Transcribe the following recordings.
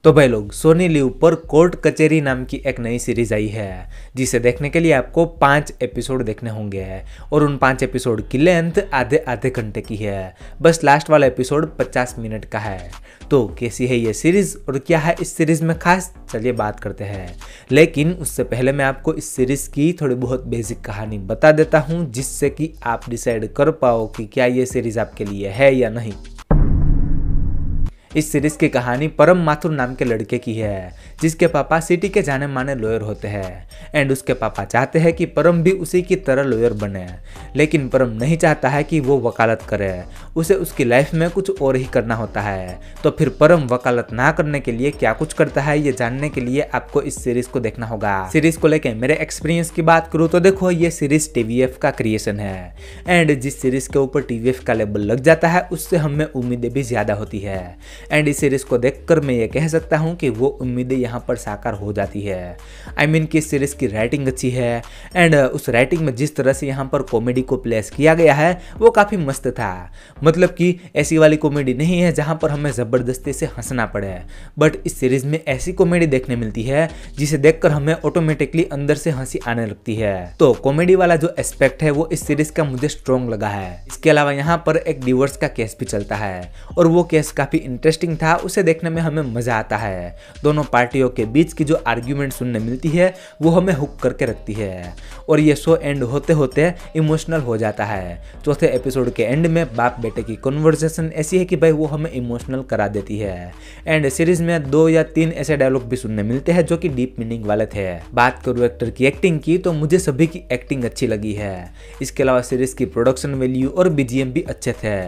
तो भाई लोग, सोनी लिव पर कोर्ट कचहरी नाम की एक नई सीरीज आई है जिसे देखने के लिए आपको 5 एपिसोड देखने होंगे और उन 5 एपिसोड की लेंथ आधे आधे घंटे की है। बस लास्ट वाला एपिसोड 50 मिनट का है। तो कैसी है ये सीरीज और क्या है इस सीरीज में खास, चलिए बात करते हैं। लेकिन उससे पहले मैं आपको इस सीरीज की थोड़ी बहुत बेसिक कहानी बता देता हूँ, जिससे कि आप डिसाइड कर पाओ कि क्या ये सीरीज आपके लिए है या नहीं। इस सीरीज की कहानी परम माथुर नाम के लड़के की है, जिसके पापा सिटी के जाने माने लॉयर होते हैं एंड उसके पापा चाहते हैं कि परम भी उसी की तरह लॉयर बने। लेकिन परम नहीं चाहता है कि वो वकालत करे, उसे उसकी लाइफ में कुछ और ही करना होता है। तो फिर परम वकालत ना करने के लिए क्या कुछ करता है, ये जानने के लिए आपको इस सीरीज को देखना होगा। सीरीज को लेकर मेरे एक्सपीरियंस की बात करूँ तो देखो, ये सीरीज टीवीएफ का क्रिएशन है एंड जिस सीरीज के ऊपर टीवीएफ का लेबल लग जाता है उससे हमें उम्मीदें भी ज्यादा होती है। एंड इस सीरीज को देखकर मैं ये कह सकता हूँ कि वो उम्मीदें यहाँ पर साकार हो जाती है। आई मीन कि इस सीरीज की राइटिंग अच्छी है एंड उस राइटिंग में जिस तरह से यहाँ पर कॉमेडी को प्लेस किया गया है वो काफी मस्त था। मतलब कि ऐसी वाली कॉमेडी नहीं है जहाँ पर हमें जबरदस्ती से हंसना पड़े, बट इस सीरीज में ऐसी कॉमेडी देखने मिलती है जिसे देखकर हमें ऑटोमेटिकली अंदर से हंसी आने लगती है। तो कॉमेडी वाला जो एस्पेक्ट है वो इस सीरीज का मुझे स्ट्रॉन्ग लगा है। इसके अलावा यहाँ पर एक डिवोर्स का केस भी चलता है और वो केस काफी इंटरेस्टिंग था, उसे देखने में हमें मजा आता है। दोनों पार्टियों के बीच की जो आर्ग्यूमेंट सुनने मिलती है वो हमें हुक करके रखती है और ये शो एंड होते होते इमोशनल हो जाता है। चौथे एपिसोड के एंड में बाप बेटे की कन्वर्सेशन ऐसी है कि भाई वो हमें इमोशनल करा देती है। एंड सीरीज में 2 या 3 ऐसे डायलॉग भी सुनने मिलते हैं जो कि डीप मीनिंग वाले थे। बात करूँ एक्टर की एक्टिंग की तो मुझे सभी की एक्टिंग अच्छी लगी है। इसके अलावा सीरीज की प्रोडक्शन वैल्यू और बीजीएम भी अच्छे थे।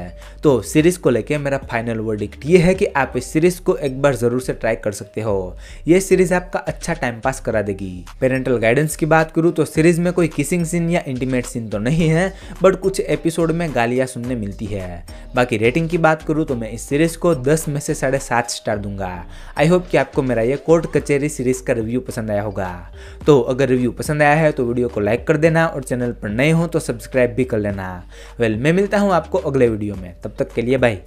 तो सीरीज को लेके मेरा फाइनल वर्डिक्ट ये है कि आप इस सीरीज को एक बार जरूर से ट्राई कर सकते हो। ये सीरीज आपका अच्छा टाइम पास करा देगी। पेरेंटल गाइडेंस की बात करूँ तो सीरीज में कोई किसिंग सीन या इंटीमेट सीन तो नहीं है, बट कुछ एपिसोड में गालियां सुनने मिलती है। बाकी रेटिंग की बात करूँ तो मैं इस सीरीज को 10 में से 7.5 स्टार दूंगा। आई होप कि आपको मेरा ये कोर्ट कचहरी सीरीज का रिव्यू पसंद आया होगा। तो अगर रिव्यू पसंद आया है तो वीडियो को लाइक कर देना और चैनल पर नए हो तो सब्सक्राइब भी कर लेना। वेल, मैं मिलता हूँ आपको अगले वीडियो में, तब तक के लिए बाय।